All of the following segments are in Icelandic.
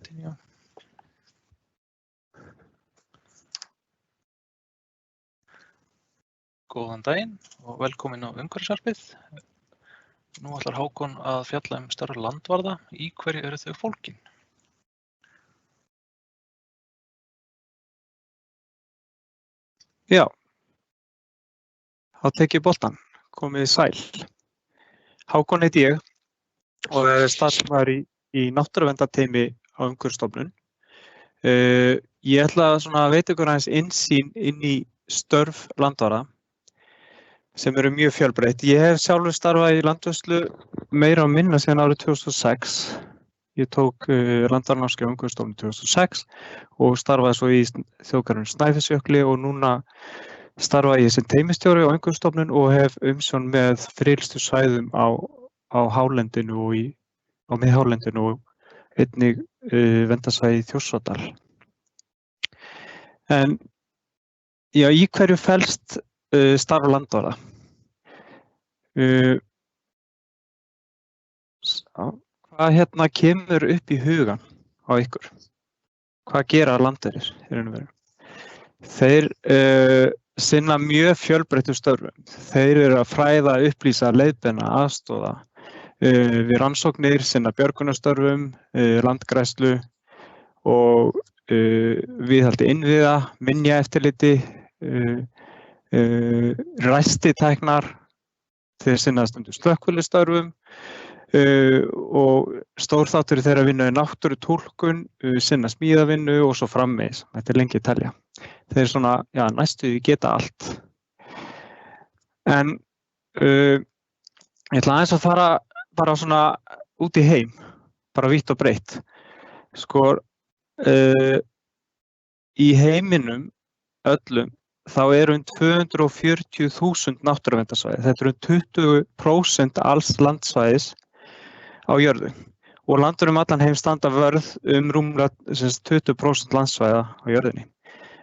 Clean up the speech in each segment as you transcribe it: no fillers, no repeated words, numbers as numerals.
Continue. Góðan daginn og velkomin á Umhverfisvarpið. Nú ætlar Hákon að fjalla störf landvarða. Í hverju eru þau fólgin? Já, þá tek ég boltann. Komið sæl. Hákon heiti ég og er starfsmaður í náttúruverndarteymi á Umhverfisstofnun. Ég ætla að veita ykkur aðeins innsýn inn í störf landvarða sem eru mjög fjölbreytt. Ég hef sjálfur starfað í landvörslu meira og minna síðan árið 2006. Ég tók landvarðanámskeið á Umhverfisstofnun 2006 og starfaði svo í þjóðgarðinum Snæfellsjökli og núna starfa ég sem teymistjóri á Umhverfisstofnun og hef umsjón með friðlýstu svæðum á hálendinu og á miðhálendinu og einnig verndarsvæði í Þjórsárdal. En já, í hverju felst starf landvarða? Hvað kemur upp í hugan á ykkur? Hvað gera landverðir í raun og veru? Þeir sinna mjög fjölbreyttum störfum. Þeir eru að fræða, upplýsa, leiðbeina, aðstoða við rannsóknir, sinna björgunarstörfum, landgræðslu og viðhaldi innviða, minjaeftirliti, ræstitæknar, þeir sinna stundum slökkviliðsstörfum og stór þáttur þeirra vinna í náttúrutúlkun, sinna smíðavinnu og svo framvegis. Þetta er lengi að telja. Þeir næstu geta allt. En ég ætla aðeins að fara bara út í heim, bara vítt og breitt. Í heiminum öllum þá eru 240.000 náttúruverndarsvæði. Þetta eru 20% alls landsvæðis á jörðu. Og landur allan heim standa vörð rúmlega 20% landsvæða á jörðinni.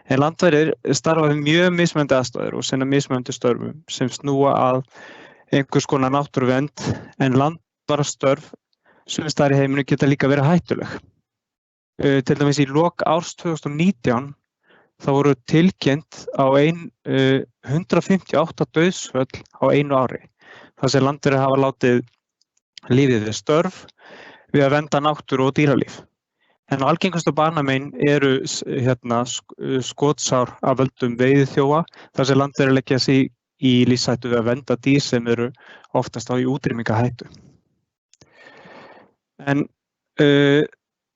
En landverðir starfa við mjög mismunandi aðstæður og sinna mismunandi störfum sem snúa að einhvers konar náttúruvernd, en landvarðastörf sums staðar í heiminum geta líka verið hættuleg. Til dæmis í lok árs 2019 þá voru tilkynnt á 158 dauðsföll á einu ári. Þar sem landverðir hafa látið lífið við störf við að vernda náttúru og dýralíf. En algengustu banamein eru skotsár af völdum veiðiþjófa, þar sem landverðir leggja sig í lífshættu við að vernda dýr sem eru oftast í útrýmingahættu. En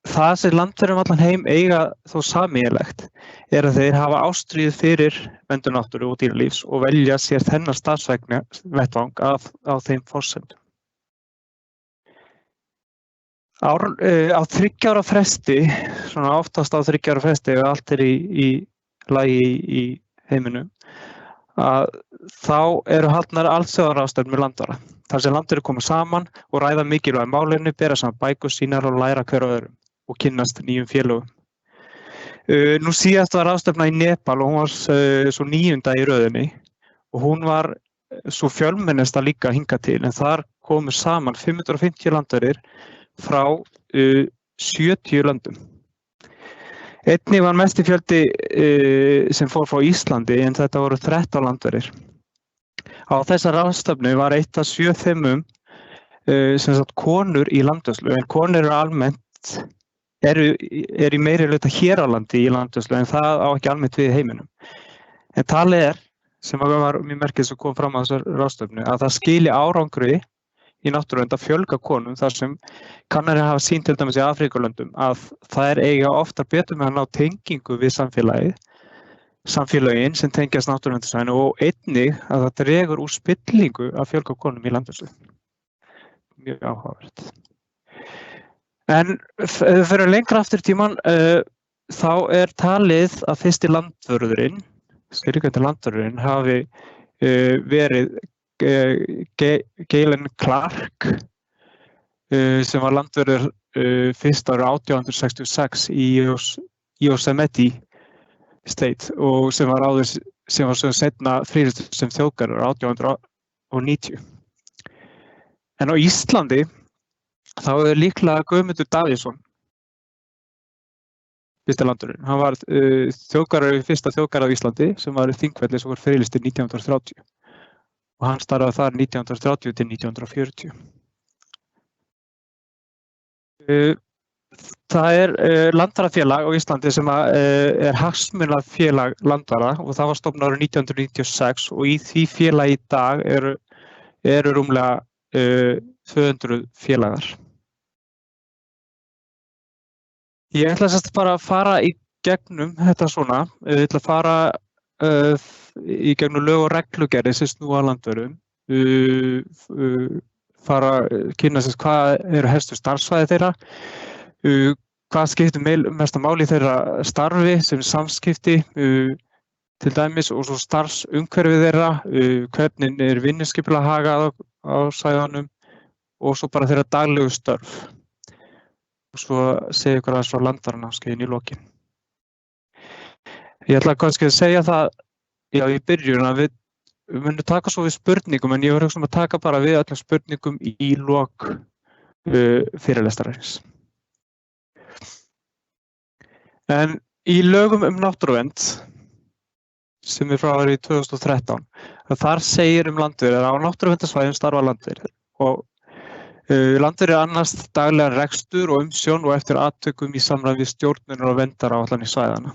það sem landverðir allan heim eiga þó sameiginlegt er að þeir hafa ástríðu fyrir verndun náttúru og dýralífs og velja sér þennan starfsvettvang á þeim forsendum. Á 3 ára fresti, oftast á 3 ára fresti ef allt er í lagi í heiminum, þá eru haldnar alþjóðaráðstefnur með landvarða. Þar sem landverðir koma saman og ræða mikilvæg málefni, bera saman bækur sínar og læra hver á öðrum og kynnast nýjum félögum. Nú síðast var ráðstefna í Nepal og hún var svo 9. í röðinni og hún var svo fjölmennasta líka hingað til, en þar komu saman 550 landverðir frá 70 löndum. Einnig var mesti fjöldi sem fór frá Íslandi, en þetta voru 13 landverðir. Á þessar ráðstefnu var eitt af 7 þemum konur í landvörslu, en konur eru almennt í meirihluta hér á landi í landvörslu, en það á ekki almennt við í heiminum. En talið sem var mjög merkilegt sem kom fram á þessar ráðstefnu, að það skili árangri í náttúruvernd að fjölga konum, þar sem kannanir hafa sýnt til dæmis í Afríkulöndum að þær eiga oftar betur með að ná tengingu við samfélögin sem tengjast náttúruverndarsvæðinu og einnig að það dregur úr spillingu að fjölga konum í landvörslu. Mjög áhugavert. En fyrir lengra aftur í tímann þá er talið að fyrsti landvörðurinn, skilgreindi landvörðurinn, hafi verið Galen Clark sem var landvörður fyrst árið 1866 í Yosemite State og sem var svo seinna friðlýstur sem þjóðgarður 1890. En á Íslandi þá er líklega Guðmundur Davíðsson fyrsti landvörðurinn. Hann var þjóðgarður, fyrsta þjóðgarður á Íslandi sem var Þingvelli sem var friðlýstur 1930 og hann starfaði þar 1930 til 1940. Það landvarðafélag á Íslandi sem er hagsmunafélag landvarða og það var stofnað árið 1996 og í því félagi í dag eru rúmlega 200 félagar. Ég ætla sérst bara að fara í gegnum þetta svona. Ég ætla að fara í gegnum lög og reglugerðir sem snúa að landvörðum. Fara að kynna sérst hvað eru helstu starfsvæði þeirra. Hvað skiptir mesta máli í þeirra starfi sem samskipti til dæmis og svo starfsumhverfið þeirra, hvernig er vinnuskipulag hagað á svæðunum og svo bara þeirra daglegu störf. Og svo segja ykkur aðeins frá landvarðanámskeiðinu í lokin. Ég ætla kannski að segja það í byrjun að við munum taka svo við spurningum en ég var hugsa að taka bara við öllum spurningum í lok fyrirlestarins. En í lögum náttúruvernd sem frá árið 2013, þar segir landvörður að á náttúruverndarsvæðum starfa landvörður og landvörður annast daglegan rekstur og umsjón og eftir atvikum í samræmi við stjórnunar og verndaráætlanir svæðanna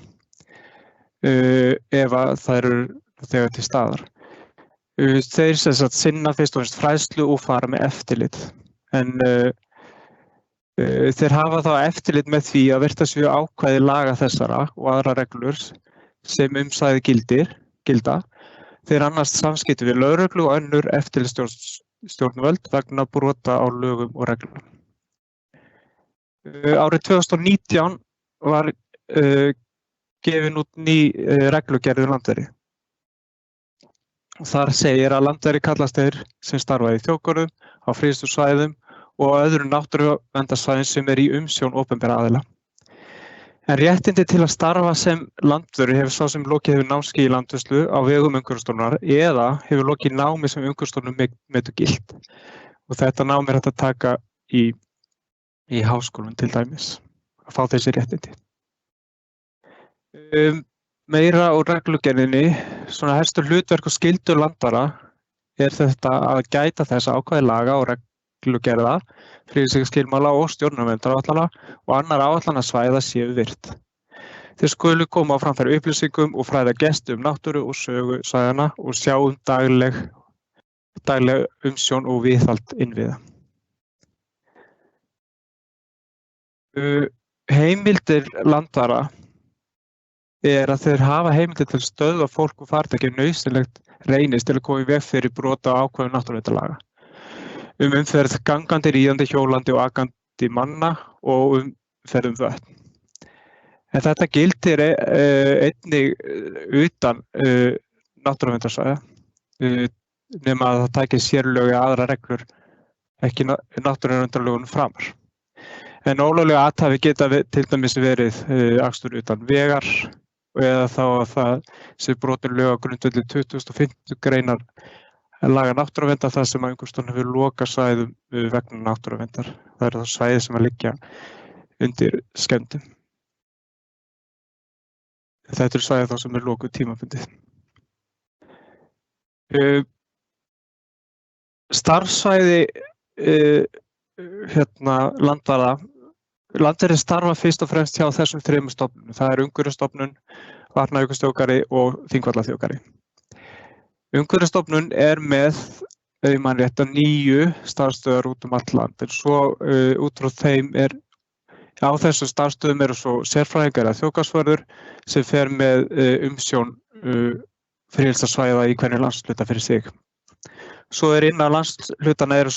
ef það eru þegar til staðar. Þeir sem sagt sinna fyrst og fremst fræðslu og fara með eftirlit en þeir hafa þá eftirlit með því að virta sér ákvæði laga þessara og aðra reglur sem umsæði gilda. Þeir annast samskipti við lögreglu og önnur eftirlitsstjórnvöld vegna brota á lögum og reglum. Árið 2019 var gefin út ný reglugerð landverði. Þar segir að landverði kallast þeir sem starfa í þjóðgörðum, á friðlýstum svæðum og öðrum náttúruverndarsvæðum sem í umsjón opinberra aðila. En réttindi til að starfa sem landvörður hefur sá sem lokið hefur námskeið í landvörslu á vegum Umhverfisstofnunar eða hefur lokið námi sem Umhverfisstofnun metur gilt. Og þetta nám hægt að taka í háskólum til dæmis, að fá þessi réttindi. Meira úr reglugerðinni, svona helstu hlutverk og skyldur landvara þetta að gæta þess ákvæði laga og reglugerða, friðlýsingarskilmála og stjórnarverndaráætlana og annar áætlanasvæða séu virt. Þeir skulu koma á framfæri upplýsingum og fræða gesti náttúru og sögu svæðanna og sjá dagleg umsjón og viðhald innviða. Heimildir landvara að þeir hafa heimildir til stöðva fólk og farartæki nauðsynlegt reynist til að koma í veg fyrir brot á ákvæðum náttúruverndarlaga. Umferð gangandi, ríðandi, hjólandi og akandi manna og umferð vötn. En þetta gildir einnig utan náttúruverndarsvæða nema að það tæki sérlög eða aðra reglur ekki náttúruverndarlögunum framar. En ólöglega athæfi geta til dæmis verið akstur utan vegar eða þá að það sé brotin lög á grundvelli 25. greinar laga náttúruverndar þar sem Umhverfisstofnun hefur lokað svæðum vegna náttúruverndar. Það eru þá svæði sem að liggja undir skemmdum. Þetta eru svæði þá sem er lokuð tímabundið. Starfsvæði landvarða. Landverðir starfa fyrst og fremst hjá þessum þremur stofnunum. Það er Umhverfisstofnun, Vatnajökulsþjóðgarði og Þingvallaþjóðgarði. Umhverfisstofnun með, ef ég man rétt, 9 starfsstöðvar út allt land. En svo út frá þeim á þessum starfsstöðum eru svo sérfræðingar eða þjóðgarðsvörður sem fer með umsjón friðlýstasvæða í hvernig landshluta fyrir sig. Svo innan landshlutana eru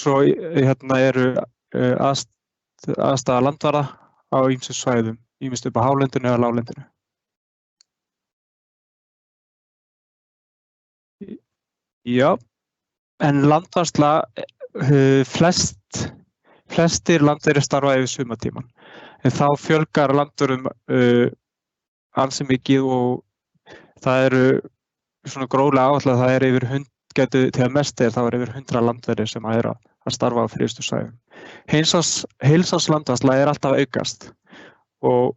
aðstaða landvarða á ýmsum svæðum, ýmist upp á hálendinu eða láglendinu. Já, en landvarsla, flestir landverðir starfa yfir sumartímann, en þá fjölgar landvörðum ansi mikið og það eru svona gróflega áætlað að það yfir þegar mest þá yfir 100 landverðir sem að starfa á friðlýstum svæðum. Heilsárslandvarsla alltaf að aukast og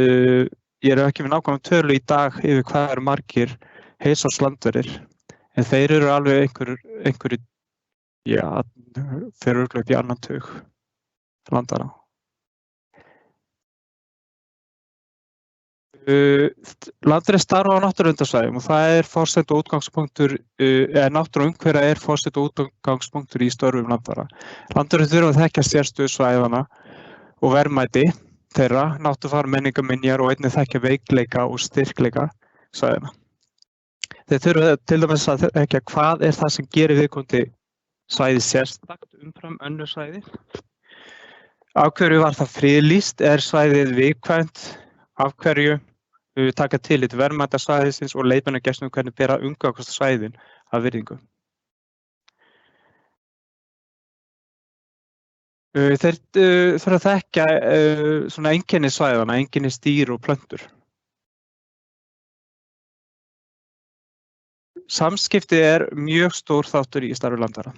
ég ekki með nákvæmlega tölu í dag yfir hvað margir heilsárslandverðir, en þeir eru alveg einhverju, já, þeir eru örugglega upp í annan tug landara. Landverðir starfa á náttúruverndarsvæðum og það er forsenda og útgangspunktur, náttúra og umhverfa forsenda og útgangspunktur í störfum landvara. Landverðir þurfa að þekkja sérstöðu svæðanna og verðmæti þeirra, náttúrufar, menningarminjar og einnig þekkja veikleika og styrkleika svæðanna. Þeir þurfa til dæmis að þekkja hvað er það sem gerir viðkomandi svæði sérstakt umfram önnur svæði. Af hverju var það friðlýst? Er svæðið viðkvæmt? Af hverju? Taka tillit verðmæta svæðisins og leiðbeiningargestum hvernig bera umgangast svæðin af virðingu. Þeir þurfa að þekkja svona einkenni svæðanna, einkenni dýr og plöntur. Samskipti er mjög stór þáttur í starfi landvara.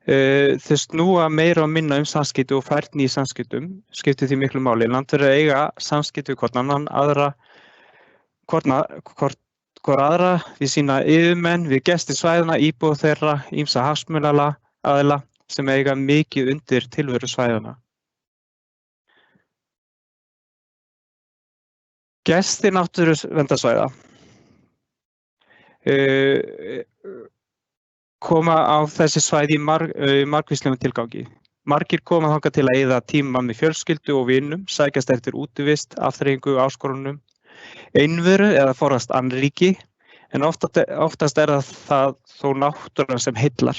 Þeir snúa meira og minna samskipti og færni í samskiptum, skiptir því miklu máli. Landverðir eiga samskipti við hvorn annan, hvor aðra, við sína yfirmenn, við gesti svæðanna, íbúa þeirra, ýmsa hagsmunaaðila sem eiga mikið undir tilveru svæðanna. Gestir náttúruverndarsvæða koma á þessi svæði í margvíslegum tilgangi. Margir koma þangað til að eyða tíma með fjölskyldu og vinum, sækjast eftir útivist, afþreyingu, áskorunum, einveru eða forðast annríki, en oftast er það þó náttúran sem heillar.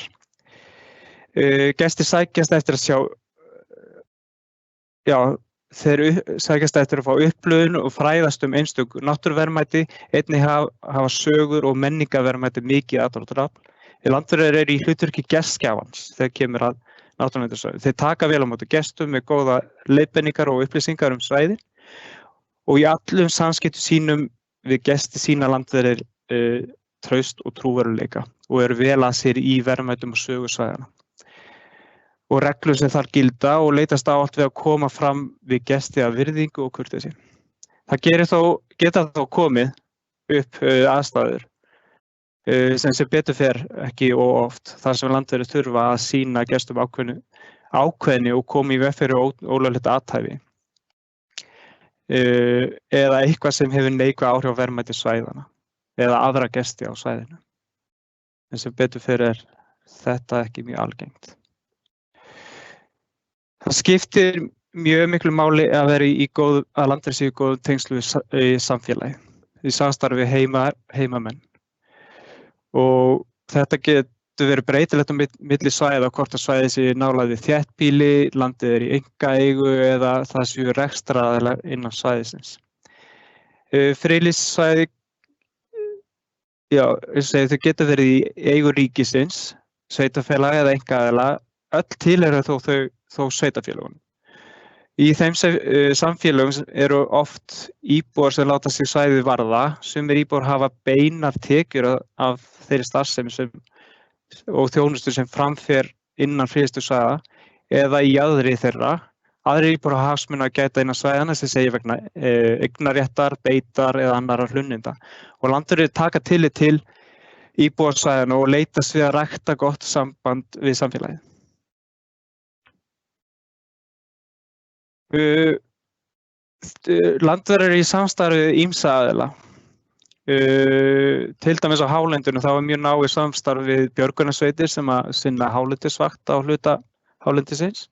Gestir sækjast eftir að sjá, þeir sækjast eftir að fá upplifun og fræðast einstök náttúruverðmæti, einnig hafa sögur og menningarverðmæti mikið aðdráttarafl. Landverðir í hlutverki gestgjafans þegar kemur að náttúruverndarsvæðum. Þeir taka vel á móti gestum með góða leiðbeiningar og upplýsingar svæðin og í allum samskiptum sínum við gesti sína landverðir traust og trúverðugleika og eru vel að sér í verðmætum og sögu svæðanna. Og reglur sem þar gilda og leitast ávallt við að koma fram við gesti af virðingu og kurteisi. Það geta þó komið upp aðstæður sem betur fer ekki og oft þar sem landverðir þurfa að sýna gestum ákveðni og koma í veg fyrir ólöglegt athæfi eða eitthvað sem hefur neikvæð áhrif á verðmæti svæðanna eða aðra gesti á svæðinu. En sem betur fer þetta ekki mjög algengt. Það skiptir mjög miklu máli að vera að landverðir séu í góðum tengslum við samfélagi, í samstarfi við heimamenn. Og þetta getur verið breytilegt á milli svæða, hvort að svæðið sé nálægt við þéttbýli, landið í einkaeigu eða það séu rekstraraðilar innan svæðisins. Friðlýst svæði, þau geta verið í eigu ríkisins, sveitarfélaga eða einkaaðila, öll tilheyra þó sveitarfélögunum. Í þeim samfélögum eru oft íbúar sem láta sig svæðið varða, sumir íbúar hafa beinar tekjur af þeirri starfsemi og þjónustu sem framfer innan friðlýstu svæða eða í jaðri þeirra. Aðrir íbúar hafa hagsmuna að gæta innan svæðanna sem segir vegna eignarréttar, beitar eða annarra hlunninda. Og landverðir taka tillit til íbúa svæðanna og leitast við að rækta gott samband við samfélagið. Landverðir í samstarfi við ýmsa aðila. Til dæmis á hálendinu þá mjög náið samstarf við björgunarsveitir sem að sinna hálendisvakt á hluta hálendisins,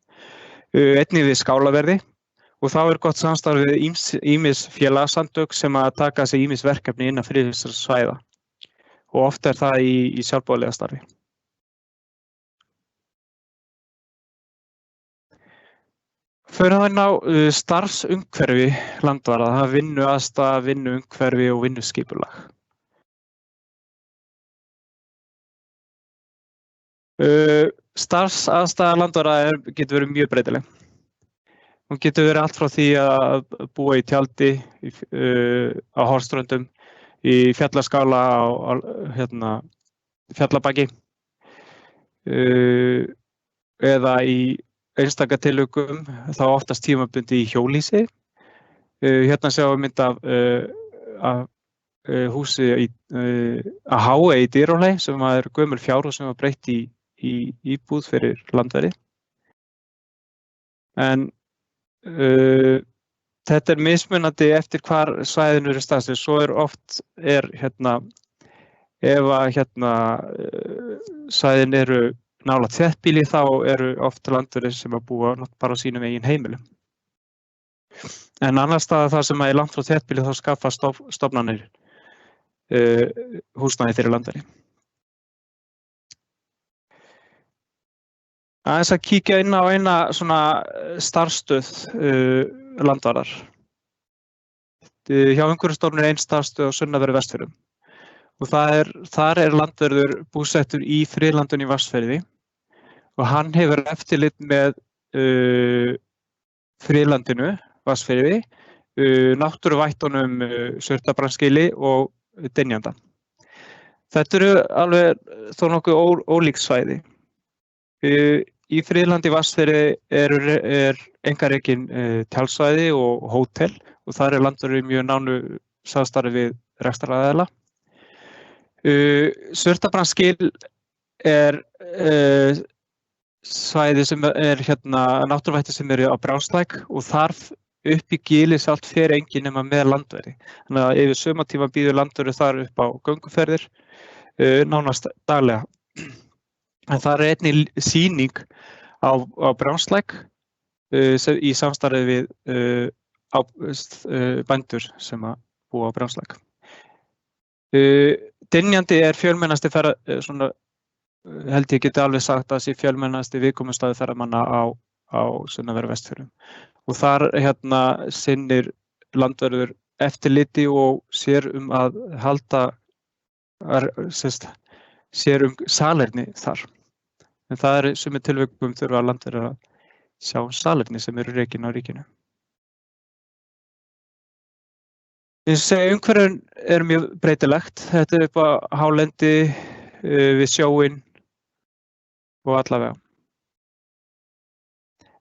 einnig við skálaverði og þá gott samstarf við ýmis félagasamtök sem að taka sig ýmis verkefni innan friðlýstra svæða og oft það í sjálfboðaliða starfi. Fyrir að ná starfsumhverfi landvara, það vinnuaðstaða, vinnuumhverfi og vinnuskipulag. Starfsaðstaða landvara getur verið mjög breytileg. Hún getur verið allt frá því að búa í tjaldi á Hornströndum, í fjallaskála á Fjallabaki eða í einstaka tilvikum þá oftast tímabundið í hjólhýsi Hérna sjáum við mynd af húsi að Háey í Dyrhólaey sem er gömul fjárhús sem var breytt í íbúð fyrir landverði. En þetta er mismunandi eftir hvar svæðin eru staðsett. Svo oft hérna, ef að svæðin eru nálægt þéttbýli þá eru oft landverðir sem að búa bara á sínum eigin heimilum. En annars staðar þar sem að er langt frá þéttbýli þá skaffa stofnanir húsnæði fyrir landverði. Aðeins að kíkja inn á eina svona starfsstöð landvarðar. Hjá Umhverfisstofnun er ein starfsstöð á sunnanverðum Vestfjörðum og þar er landvörður búsettur í friðlandinu í Vatnsfirði og hann hefur eftirlit með friðlandinu Vatnsfirði, náttúruvættunum Surtarbrandsgili og Dynjanda. Þetta eru alveg þó nokkuð ólík svæði. Í friðlandi Vatnsfirði er einkarekin tjaldsvæði og hótel og þar er landvörður í mjög nánu samstarfi við rekstraraðila. Surtarbrandsgil er svæði sem er náttúruvætti sem eru á Brjánslæk og þar upp í gilið sjálft fer enginn nema með landverði. Þannig að yfir sumartíma býður landverður þar upp á gönguferðir nánast daglega. En það er einnig sýning á Brjánslæk í samstarfi við bændur sem að búa á Brjánslæk. Dynjandi er fjölmennasti held ég geti alveg sagt að sé fjölmennasti viðkomustaður ferðamanna á sunnanverðum Vestfjörðum. Og þar sinnir landvörður eftirliti og sér að halda sér salerni þar. En það er sumir tilvikum þurfa landvörður að sjá salerni sem eru rekin á ríkinu. Eins og segja, umhverfin er mjög breytilegt. Þetta er upp á hálendi við sjóinn og allavega.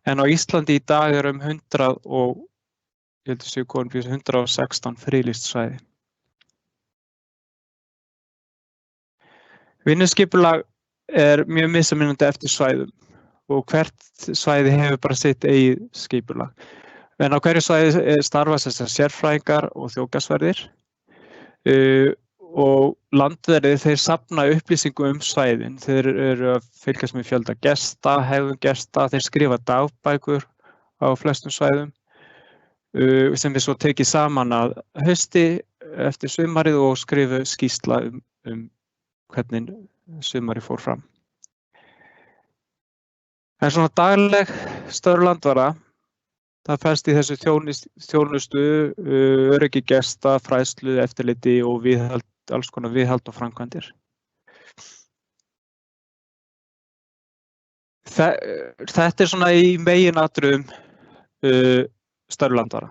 En á Íslandi í dag er 116 friðlýst svæði. Vinnuskipulag er mjög mismunandi eftir svæðum og hvert svæði hefur bara sitt eigið skipulag. En á hverju svæði starfa sérfræðingar og þjóðgarðsverðir og landverðir þeir safna upplýsingum svæðin. Þeir eru að fylgjast með fjölda gesta, hegðun gesta, þeir skrifa dagbækur á flestum svæðum sem við svo tekið saman að hausti eftir sumarið og skrifu skýrsla hvernig sumarið fór fram. En svona dagleg störf landvarða, það felst í þessu þjónustu, öryggi gesta, fræðslu, eftirliti og alls konar viðhald og framkvæmdir. Þetta er svona í meginatriðum störf landvarða.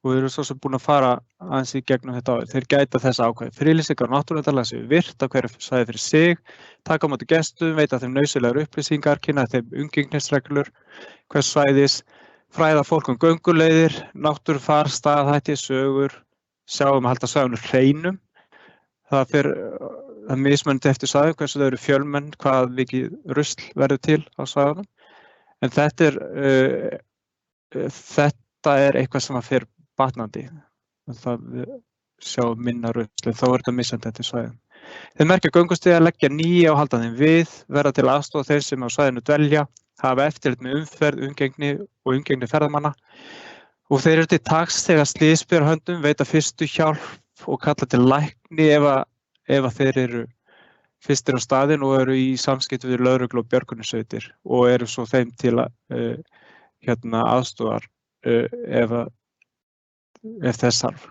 Og við erum svo sem búin að fara aðeins í gegnum þetta áður. Þeir gæta þessa ákvæði. Friðlýsingar og náttúruverndarlaga séu virt á hverju svæði fyrir sig, taka á móti gestum, veita þeim nauðsynlegar upplýsingar, kynna þeim umgengnisreglur hvers svæðis, fræða fólk gönguleiðir, náttúrufar, staðhætti, sögur, sjá að halda svæðunum hreinum. Það er mismunandi eftir svæðum hversu þau eru fjölmenn, hvað mikið rusl verður til á svæðunum. En þetta er eitthvað sem fer batnandi. Það sjá minna rusl, þá er þetta mismunandi eftir svæðum. Þeir merkja göngustíga, leggja nýja og halda þeim við, verða til aðstoð þeir sem á svæðinu dvelja, hafa eftirlit með umferð, umgengni ferðamanna og þeir eru til taks þegar slys ber höndum, veita fyrstu hjálp og kalla til lækni ef þeir eru fyrstir á staðinn og eru í samskipti við lögreglu og björgunarsveitir og eru svo þeim til aðstoðar ef þess þarf.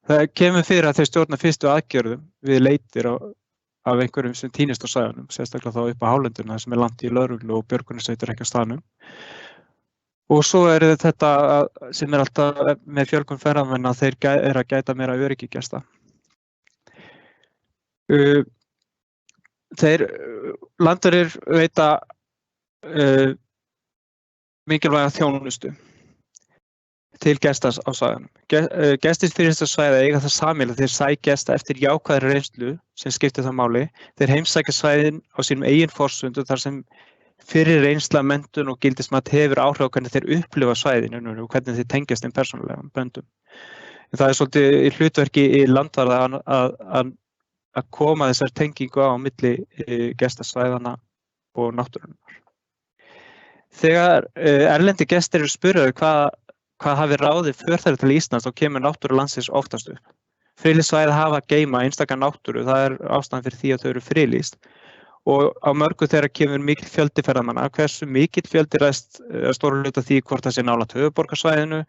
Það kemur fyrir að þeir stjórna fyrstu aðgerðum við leitir af einhverjum sem týnist á svæðunum, sérstaklega þá upp á hálendinu sem er langt í lögreglu og björgunarsveitir ekki á staðnum. Og svo er þetta sem er alltaf með fjölgun ferðamenn að þeir eru að gæta meira öryggi gesta. Landverðir veita mikilvæga þjónustu. til gestas á svæðunum. Gestir fyrirlestasvæða eiga það sameiginlegt að þeir sækjast eftir jákvæðri reynslu sem skiptir það máli. Þeir heimsækja svæðin á sínum eigin forsendum þar sem fyrir reynsla, menntun og gildismat hefur áhrif á hvernig þeir upplifa svæðin og hvernig þeir tengjast þeim persónulegum böndum. Það er svolítið í hlutverki í landvarða að koma þessar tengingu á milli gestasvæðana og náttúrunnar. Þegar erlendi gestir eru spurðir hvað hafi ráðið för þeirra til Íslands, þá kemur náttúra landsins oftast upp. Friðlýst hafa að geyma einstaka náttúru, það er ástæðan fyrir því að þau eru friðlýst. Og á mörgu þeirra kemur mikill fjöldi ferðamanna. Hversu mikill fjöldi ræðst að stóru hluta því hvort það sé nálægt höfuðborgarsvæðinu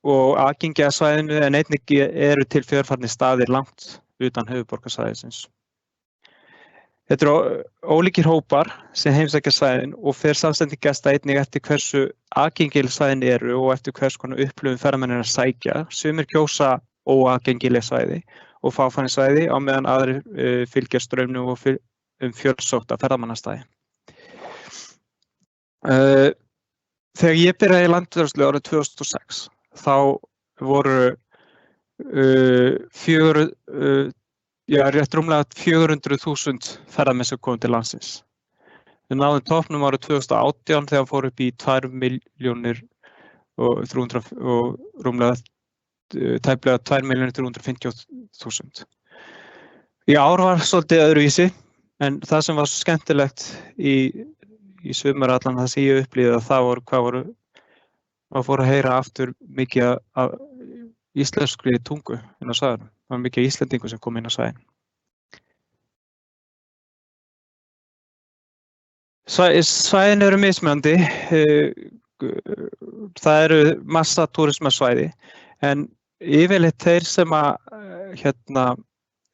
og aðgengi að svæðinu, en einnig eru til fjölfarnir staðir langt utan höfuðborgarsvæðisins. Þetta eru ólíkir hópar sem heimsækja svæðin og fer samstending gesta einnig eftir hversu aðgengileg svæðin eru og eftir hvers konar upplifun ferðamenn eru að sækja. Sumir kjósa óaðgengileg svæði og fáfæni svæði á meðan aðrir fylgja straumnum og fjölsótta ferðamannastæði. Þegar ég byrjaði í landvörslu árið 2006 þá voru rétt rúmlega 400.000 ferðamenn sem komu til landsins. Við náðum toppnum árið 2018 þegar fór upp í 2.300.000 og rúmlega tæplega 2.350.000. Í ár var svolítið öðruvísi, en það sem var svo skemmtilegt í sumar allan það sem ég upplifði að það voru maður fór að heyra aftur mikið af íslenskri tungu inn á svæðinu. Það var mikið Íslendingur sem kom inn á svæðin. Svæðin eru mismunandi. Það eru massa túrismasvæði, en yfirleitt þeir sem að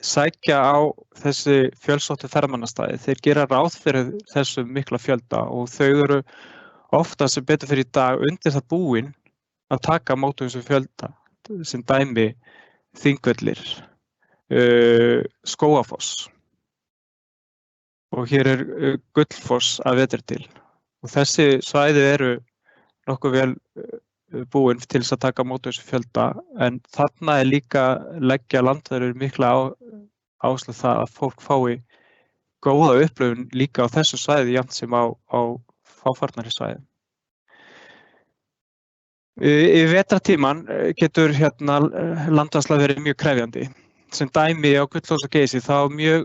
sækja á þessi fjölsóttu ferðamannastæði, þeir gera ráð fyrir þessu mikla fjölda og þau eru ofta sem betur fyrir í dag undir það búin að taka á móti þessu fjölda, sem dæmi Þingvellir, Skógafoss og hér er Gullfoss að vetri til. Og þessi svæði eru nokkuð vel búin til þess að taka á móti þessu fjölda, en þarna er líka leggja landverðir mikla áherslu það að fólk fái góða upplifun líka á þessu svæði jafnt sem á fáfarnari svæði. Í vetrartímann getur landvarsla verið mjög krefjandi. Sem dæmi á Gullfoss og Geysi þá er mjög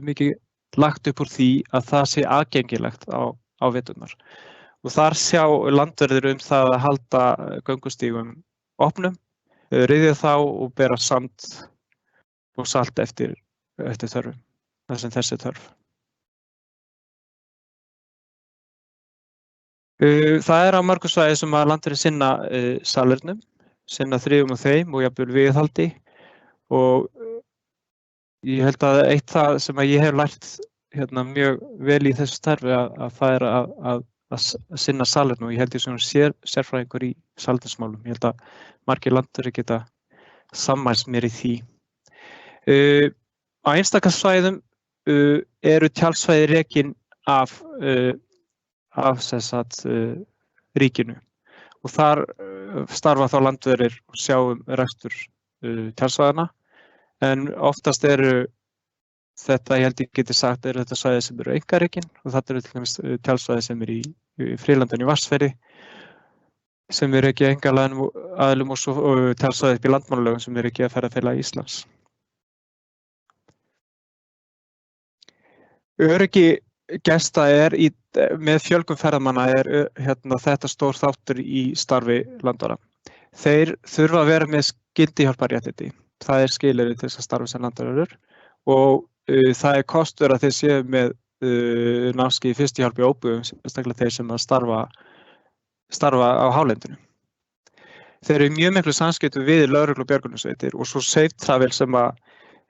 mikið lagt upp úr því að það sé aðgengilegt á veturnar. Og þar sjá landverðir það að halda göngustígum opnum, ryðja þá og bera sand og salt eftir þörfum, þar sem þessi þörf. Það er á mörgum svæði sem að landverðir sinna salernum, sinna þrifum og þeim og jafnvel viðhaldi, og ég held að eitt það sem að ég hef lært mjög vel í þessu starfi að það er að sinna salernum, og ég held ég sem sérfræðingur í salernmálum. Ég held að margir landverðir geta sammælst mér í því. Á einstaka svæðum eru tjaldsvæði rekin af ríkinu og þar starfa þá landverðir og sjá rekstur tjaldsvæðana, en oftast eru þetta, ég held ég geti sagt, eru þetta svæði sem eru einkarekin, og þetta eru til dæmis tjaldsvæði sem eru í Friðlandinu í Vatnsfirði sem eru ekki einkaaðilum og svo tjaldsvæði upp í Landmannalögum sem eru ekki að Ferðafélag Íslands. Öryggi gesta með fjölgun ferðamanna þetta stór þáttur í starfi landvarða. Þeir þurfa að vera með skyldihjálparréttindi. Það er skilyrði til þess að starfa sem landvarðar og það er kostur að þeir séu með námskeið í fyrstuhjálp í óbyggðum, sérstaklega þeir sem að starfa á hálendinu. Þeir eru mjög miklu samskiptum við lögreglu og björgunarsveitir og svo Safe Travel sem að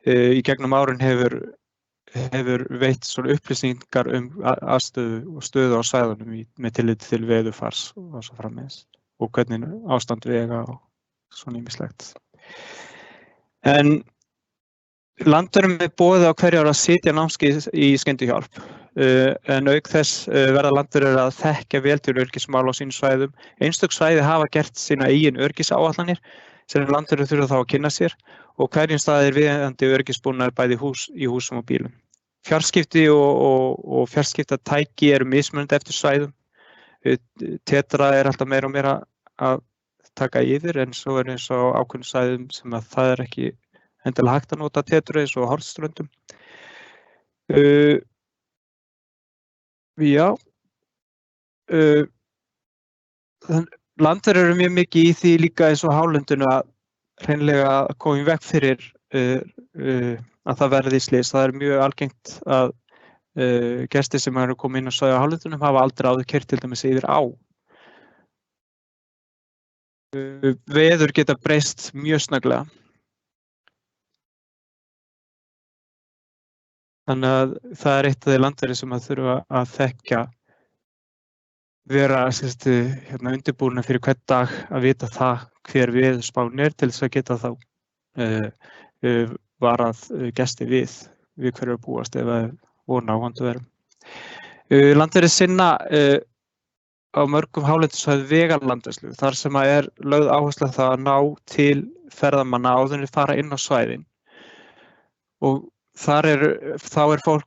í gegnum árin hefur veitt svona upplýsingar aðstöðu og stöðu á svæðunum með tilliti til veðurfars og svo framvegis og hvernig ástand vega og svona ýmislegt. En Landverðum boðið á hverju ári að sitja námskeið í skyndihjálp, en auk þess verða landverðir að þekkja vel til öryggismál á sínum svæðum. Einstök svæði hafa gert sína eigin öryggisáætlanir sem landverðir þurfa þá að kynna sér og hverjum stað viðeigandi öryggisbúnaður bæði í húsum og bílum. Fjarskipti og fjarskiptatæki eru mismunandi eftir svæðum. Tetra alltaf meira og meira að taka yfir, en svo eins og ákveðnum svæðum sem að það ekki endilega hægt að nota tetru eins og Hornströndum. Landverðir eru mjög mikið í því líka eins og hálendinu að hreinlega koma í veg fyrir að það verði slys. Það mjög algengt að gestir sem eru komið inn á svæði á hálendunum hafa aldrei áður keyrt til dæmis yfir á. Veður geta breyst mjög snögglega. Þannig að það eitt af því landverðir sem að þurfa að þekkja, vera undirbúna fyrir hvern dag að vita það hver veðurspáin til þess að geta þá varað gesti við hverju að búast ef að vona á vondu veðrum. Landverðir sinna á mörgum hálendissvæðum vegalandvörslu, þar sem að lögð áhersla á það að ná til ferðamanna áður en fara inn á svæðin. Og þá fólk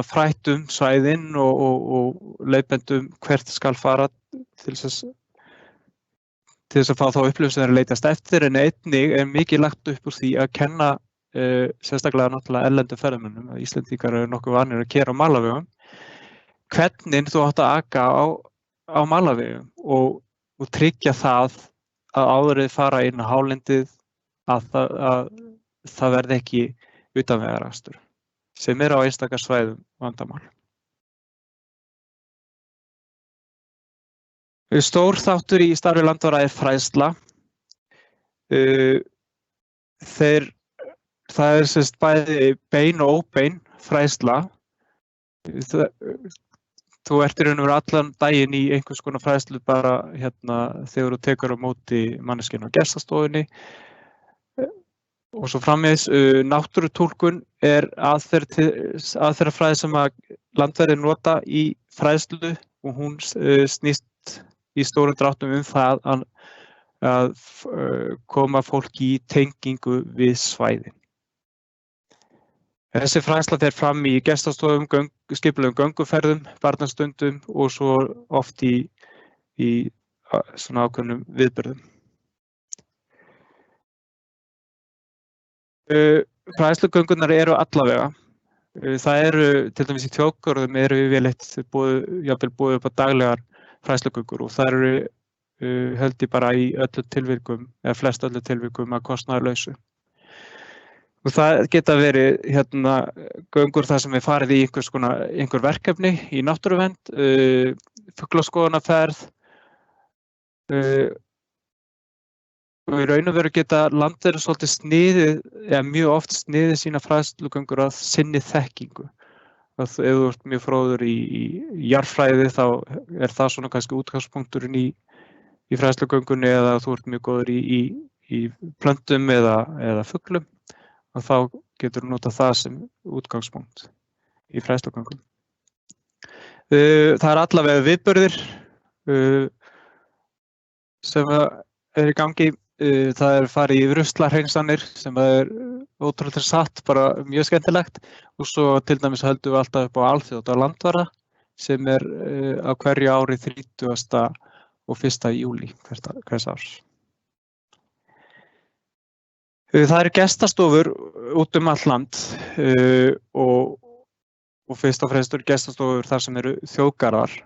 frætt svæðin og leiðbendum hvert skal fara til þess að fá þá upplifun sem þeir leitast eftir, en einnig mikið lagt upp úr því að kenna sérstaklega náttúrulega erlendum ferðamönnum, að Íslendingar eru nokkuð vanir að keyra á malarvegum, hvernig þú átt að aka á malarvegum og tryggja það að áður en fara inn á hálendið að það verði ekki utanvegarakstur, sem á einstaka svæðum vandamál. Stór þáttur í starfi landvarða fræðsla. Það bæði bein og óbein fræðsla. Þú ert í raun og veru allan daginn í einhvers konar fræðslu bara þegar þú tekur á móti manneskjunni á gestastofunni. Og svo framvegis, náttúrutúlkun aðferðafræði sem að landverðir nota í fræðslu og hún snýst í stórum dráttum það að koma fólki í tengingu við svæðin. Þessi fræðsla fer fram í gestastofum, skipulegum gönguferðum, barnastundum og svo oft í svona ákveðnum viðburðum. Fræðslugöngunar eru allavega. Það eru, til dæmis í þjóðgörðum, yfirleitt jafnvel boðið upp á daglegar fræðslugöngur og það eru held ég bara í öllum tilvikum, eða flest öllum tilvikum að kostnaðarlausu. Og það geta verið göngur þar sem við farið í einhver verkefni í náttúruvernd, fuglaskoðunarferð, og í raun og veru geta landverðir svolítið sniðið, eða mjög oft sniðið sína fræðslugöngur að sinni þekkingu. Ef þú ert mjög fróður í jarðfræði þá það svona kannski útgangspunkturinn í fræðslugöngunni, eða þú ert mjög góður í plöntum eða fuglum og þá getur þú notað það sem útgangspunkt í fræðslugöngum. Það allavega viðburðir sem í gangi. Það farið í ruslahreinsanir sem ótrúlega satt, bara mjög skemmtilegt, og svo til dæmis höldum við alltaf upp á alþjóðadag landvarða sem á hverju ári 30. og 1. júlí hvers árs. Það eru gestastofur út allt land og fyrst og fremst eru gestastofur þar sem eru þjóðgarðar.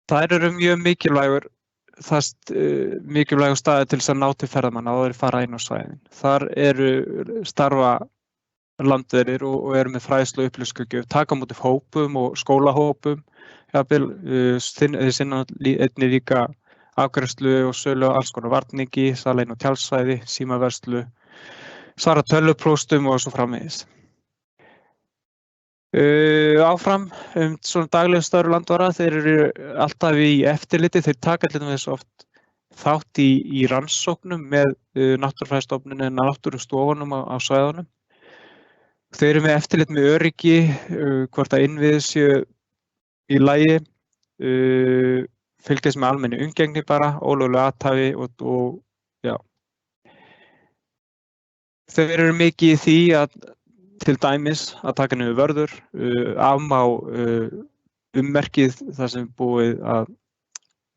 Þær eru mjög mikilvægur staði til þess að ná til ferðamanna og fara inn á svæðin. Þar starfa landverðir og eru með fræðslu og upplýsingagjöf, taka á móti hópum og skólahópum. Þeir sinna einnig líka afgreiðslu og sölu á alls konar varningi, sala inn á tjaldsvæði, símaverslu, svara tölvupóstum og svo framvegis. Áfram svona dagleg störf landvarða, þeir eru alltaf í eftirliti, þeir taka til dæmis oft þátt í rannsóknum með Náttúrufræðistofnuninni en náttúrustofunum á svæðunum. Þau eru með eftirlit með öryggi, hvort að innviðir séu í lagi, fylgjast með almenni umgengni bara, ólögleg athæfi og já. Þau eru mikið í því að til dæmis að taka niður vörður, afmá ummerkið þar sem búið að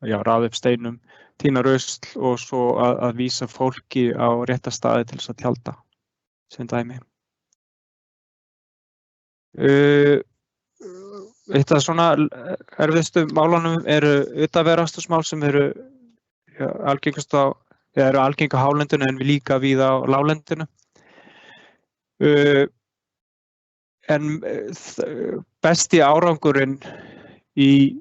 raða upp steinum, tína rusl og svo að vísa fólki á rétta staði til þess að tjalda, sem dæmi. Eitt af svona erfiðustu málunum eru utanvegaakstursmál sem eru algengust eru algeng á hálendinu en líka víða á láglendinu. En besti árangurinn í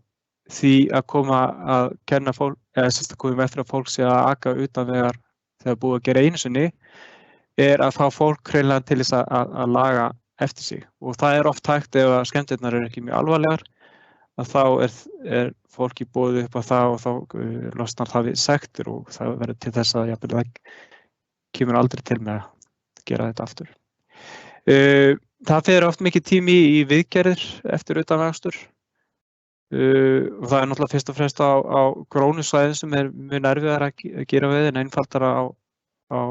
því að koma að kenna fólk, eða sérstaklega eftir að fólk sé að aka utanvegar þegar búið að gera einu sinni, að fá fólk hreinlega til þess að laga eftir sig. Og það oft hægt ef að skemmdirnar eru ekki mjög alvarlegar, að þá er fólki boðið upp á það og þá losnar það við sektir og það verður til þess að jafnvel það kemur aldrei til með að gera þetta aftur. Það fer oft mikið tími í viðgerðir eftir utanvegaakstur. Og það náttúrulega fyrst og fremst á grónusvæðum sem mjög erfiðara að gera við en einfaldara á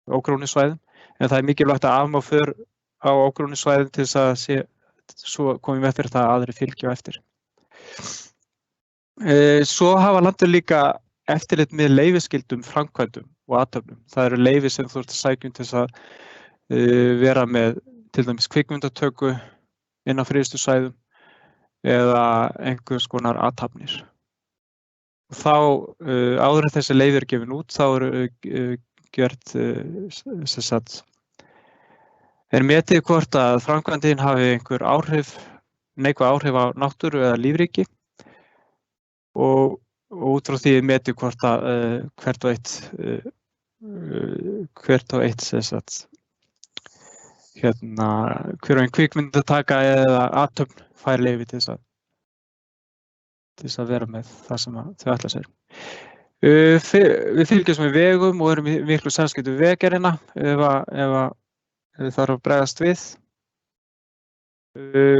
ógrónusvæðum. En það mikilvægt að afmá för á ógrónusvæðum til þess að svo komum við eftir það að aðrir fylgja á eftir. Svo hafa landur líka eftirlit með leyfisskyldum framkvæmdum og athöfnum. Það eru leyfi sem þú ert að sækja til þess að vera með til dæmis kvikmyndatöku inn á friðustu svæðum eða einhvers konar athafnir. Þá áður en þessi leyfi eru gefin út, þá eru gert metið hvort að framkvæmdin hafi einhver neikvæð áhrif á náttúru eða lífríki og út frá því metið hvort að hvert og eitt hver og einn kvikmyndataka eða athöfn fær leyfi til þess að vera með það sem þau ætla sér. Við fylgjumst með vegum og erum í miklu samskipti við Vegagerðina ef þarf að bregðast við.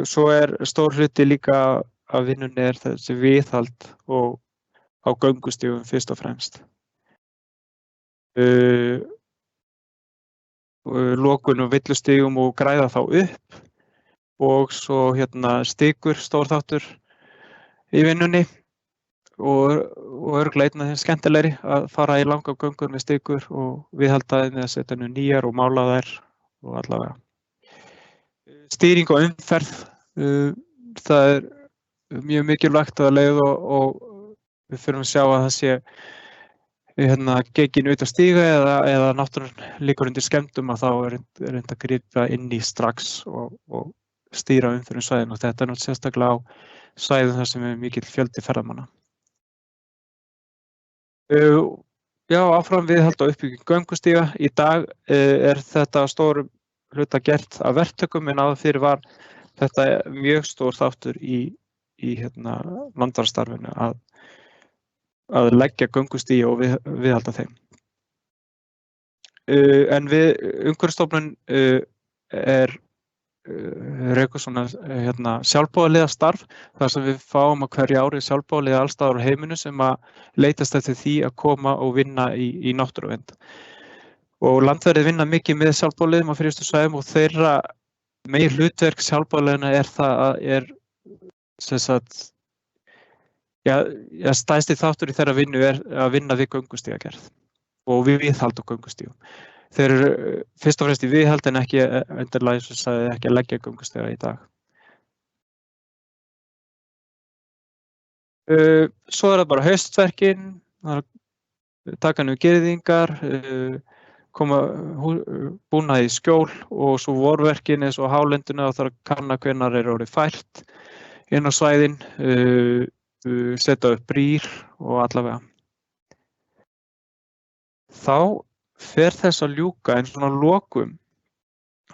Svo stór hluti líka af vinnunni þessi viðhald og á göngustígum fyrst og fremst. Lokun og villustígum og græða þá upp og svo stigur stór þáttur í vinnunni og örugglega einn af þeim skemmtilegri að fara í langa göngur með stigur og viðhalda þeim með að setja nýjar og mála þær og allavega. Stýring og umferð, það mjög mikilvægt að leið og við þurfum að sjá að það sé gengin út að stíga eða náttúran liggur undir skemmdum að þá reynt að grípa inn í strax og stýra umferðum svæðin og þetta náttúrulega sérstaklega á svæðum þar sem mikill fjöldi ferðamanna. Áfram viðhald og uppbygging göngustíga. Í dag þetta stórum hluta gert af verktökum en áður fyrir var þetta mjög stór þáttur í landvarðarstarfinu að leggja göngustíga og viðhalda þeim. En Umhverfisstofnun rekur svona sjálfboðaliðastarf þar sem við fáum á hverju ári sjálfboðaliða alls staðar á heiminu sem að leitast eftir því að koma og vinna í náttúruvernd. Og landverðir vinna mikið með sjálfboðaliðum á friðustu svæðum og þeirra megin hlutverk sjálfboðaliðanna stærsti þáttur í þeirra vinnu að vinna við göngustígagerð og viðhald á göngustígum. Þeir eru fyrst og fremst í viðhald en ekki ekki að leggja göngustíga í dag. Svo það bara haustverkin, taka niður girðingar, koma búnað í skjól og svo vorverkin eins og hálendinu og þarf að kanna hvenær orðið fært inn á svæðin, setja upp brýr og allavega. Þá fer þess að ljúka en svona lokum.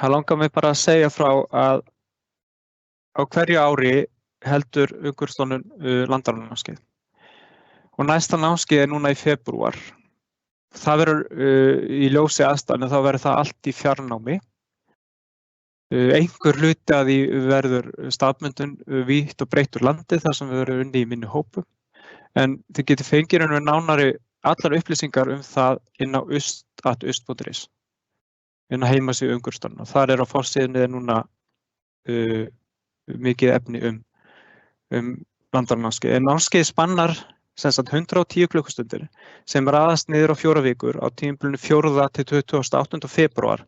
Það langar mig bara að segja frá að á hverju ári heldur Umhverfisstofnun landvarðanámskeið. og næsta námskeið núna í febrúar. Það verður í ljósi aðstæðna, þá verður það allt í fjarnámi. Einhver hluti að því verður staðbundin vítt og breytt úr landi þar sem við verðum unni í minni hópum. En þið getið fengið nánari allar upplýsingar það inn á ust.ust.is, inn á heimasíðu umhverfisstofnunar. Þar á forsíðunni núna mikið efni landvarðanámskeið. En námskeið spannar sem sagt 110 klukkustundir sem raðast niður á 4 vikur á tímabilinu 4. til 28. febrúar.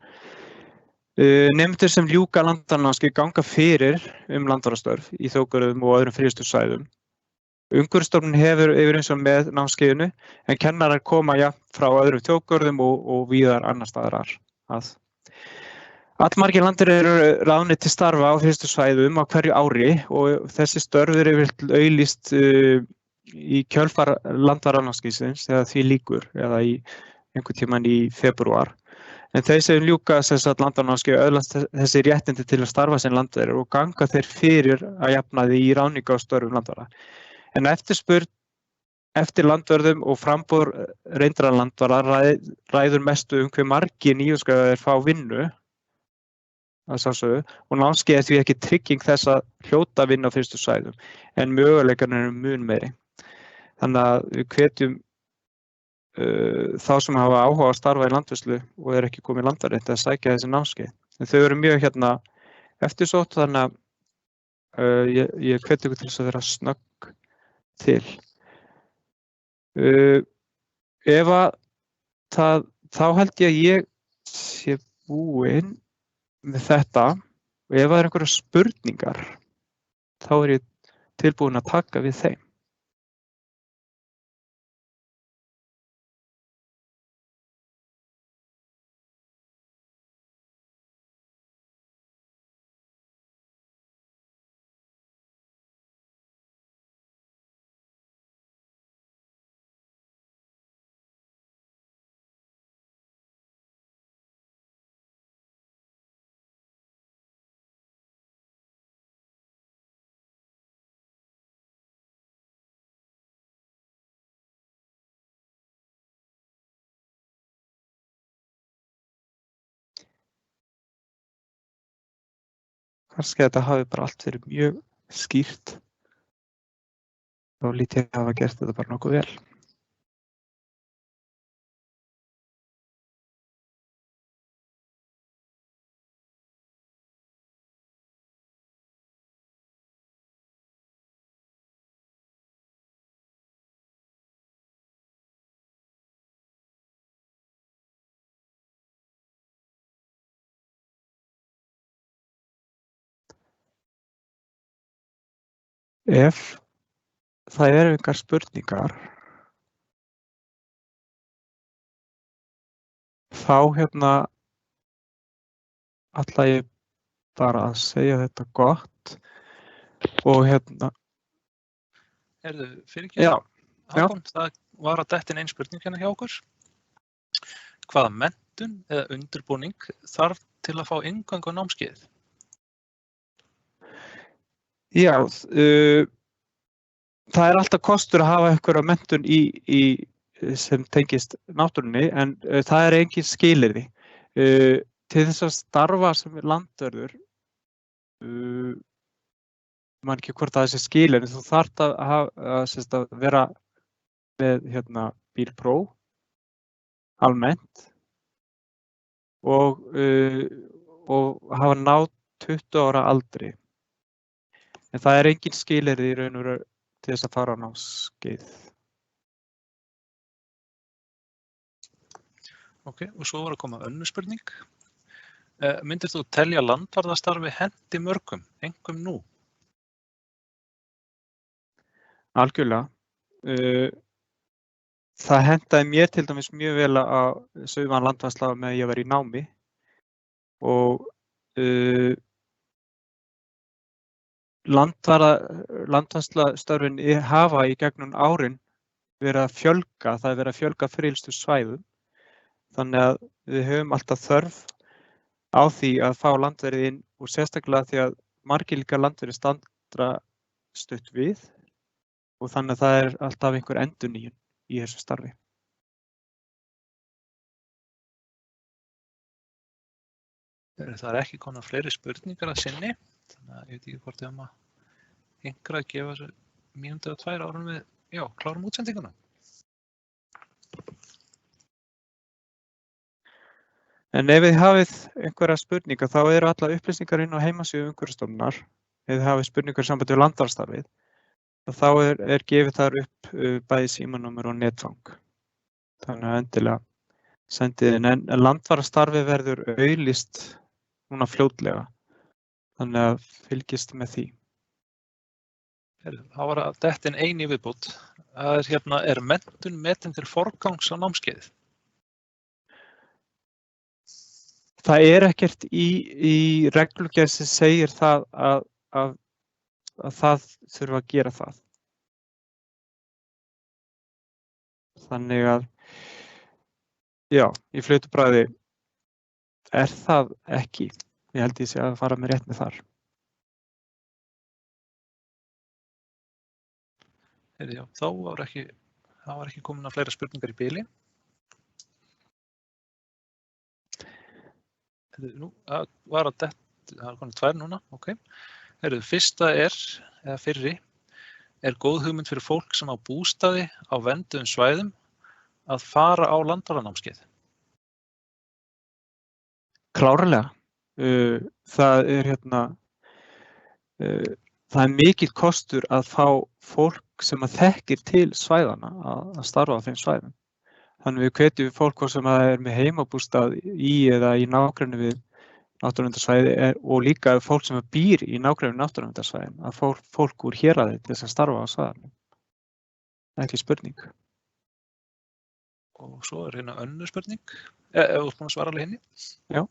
Nemendur sem ljúka landvarðanámskeið ganga fyrir landvarðastörf í þjóðgörðum og öðrum friðunarsvæðum. Umhverfisstofnun hefur yfirumsjón með námskeiðinu en kennarar koma jafnt frá öðrum þjóðgörðum og víðar annars staðar að. Allmargir landir eru ráðnir til starfa á friðunarsvæðum á hverju ári og þessi störf eru yfirleitt auglýst í kjölfar landvarðanámskeiðsins eða því lýkur eða í einhvern tímann í febrúar. En þeir sem ljúka landvarðanámskeið öðlast þessi réttindi til að starfa sem landverðir og ganga þeir fyrir að jafnaði í ráðningu á störfum landvarða. En eftirspurn eftir landvörðum og framboð reyndra landvarða ræður mestu hve margir nýútskrifaðir fá vinnu að sjálfsögðu og námskeið er því ekki trygging þess að hljóta vinnu á friðunarsvæðum en möguleikarnir eru mun meiri. Þannig að við hvetjum þá sem hafa áhuga að starfa í landvörslu og ekki komið landvarðrétt að sækja þessi námskeið. En þau eru mjög eftirsótt þannig að ég hvet ykkur til þess að vera snögg til. Þá held ég sé búinn með þetta og ef það eru einhverjar spurningar þá er ég tilbúinn að taka við þeim. Kannski þetta hafi bara allt verið mjög skýrt. Þá lít ég hafa gert þetta bara nokkuð vel. Ef það eru engar spurningar, þá ætla ég bara að segja þetta gott og fyrirgefðu, Hákon, það var að detta inn ein spurning hjá okkur. Hvaða menntun eða undirbúning þarf til að fá inngöngu á námskeiðið? Já, það er alltaf kostur að hafa einhverja menntun sem tengist náttúrunni, en það er engin skilyrði. Til þess að starfa sem landvörður, man ekki hvort það sé skilyrði, þú þarft að vera með bílpróf almennt og hafa náð 20 ára aldri. En það er engin skilyrði í raun og veru til þess að fara á námskeið. Ok, og svo var að koma önnur spurning. Myndir þú telja landvarðastarfi henti mörgum, einkum nú? Algjörlega. Það hentaði mér til dæmis mjög vel að sauðan landvarðaslaga með ég var í námi og landvarðastörfin hafa í gegnum árin verið að fjölga, það er verið að fjölga friðlýstum svæðum. Þannig að við höfum alltaf þörf á því að fá landverðið inn og sérstaklega því að margir líka landverðir standa stutt við og þannig að það er alltaf einhver endurnýjun í þessu starfi. Það er ekki konar fleiri spurningar að sinni, þannig að ég veit ekki hvort ég að einhverja að gefa þessu mínútu eða 2 árum við, klárum útsendinguna. En ef þið hafið einhverja spurningar, þá eru allar upplýsingar inn á heimasíðu Umhverfisstofnunar. Ef þið hafið spurningar sambandi við landvarðarstarfið, þá er gefið þar upp bæði símanúmer og netfang. Þannig að endilega sendið inn. En landvarðarstarfið verður auglýst núna fljótlega. Þannig að fylgist með því. Það var að detta inn ein í viðbót. Það er menntun metin til forgangs á námskeiðið? Það er ekkert í reglugerð sem segir það að það þurfa að gera það. Þannig að, í fljótu bragði er það ekki. Ég held ég sé að fara með rétt með þar. Það var ekki komin að fleira spurningar í bili. Það var að detta, það er komin 2 núna, ok. Fyrsta eða fyrri, er góð hugmynd fyrir fólk sem á bústaði á vernduðum svæðum að fara á landvarðanámskeið? Klárlega. Það er mikill kostur að fá fólk sem að þekkir til svæðana að starfa á þeim svæðum. Þannig við hvetjum fólk sem er með heimabústað í eða í nágrenni við náttúruverndarsvæði og líka fólk sem býr í nágrenni við náttúruverndarsvæðin, að fólk úr héraði til þess að starfa á svæðanum. Ekki spurning. Og svo er önnur spurning, ef þú búin að svara alveg henni. Já.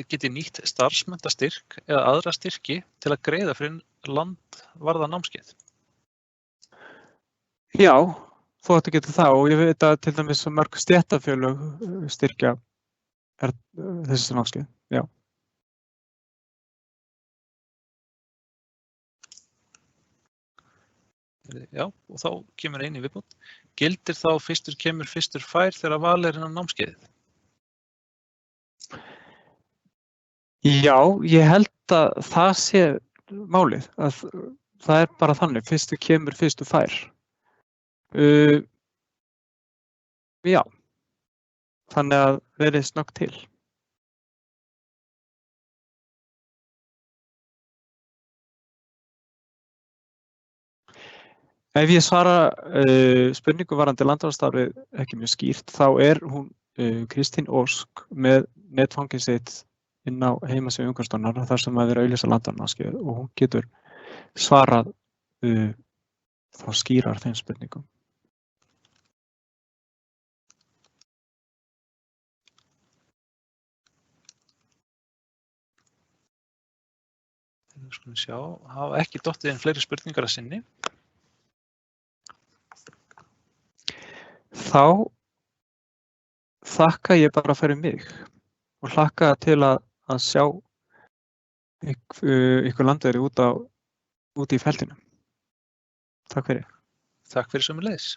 Geti nýtt starfsmenntastyrk eða aðra styrki til að greiða fyrir landvarðanámskeið? Já, þú ætti að geta það og ég veit að til dæmis mörg stéttarfélög styrkja þessi námskeið. Já. Já, og þá kemur einu í viðbót. Gildir þá fyrstur kemur fyrstur fær þegar val er innan námskeiðið? Já, ég held að það sé málið, að það er bara þannig, fyrstur kemur fyrstur fær. Já, þannig að verið snöggt til. Ef ég svara spurningu varðandi landvarðarstarfið ekki mjög skýrt, þá er hún Kristín Ósk með netfangið sitt inn á heimasíðu Umhverfisstofnunar þar sem að vera auglýsa landvarðanámskeið og hún getur svarað þá skýrar þeim spurningum. Við skulum sjá, hafa ekki dottið inn fleiri spurningar að sinni. Þá þakka ég bara fyrir mig og hlakka til að sjá ykkur landveri út í feltinu. Takk fyrir. Takk fyrir sömuleiðis.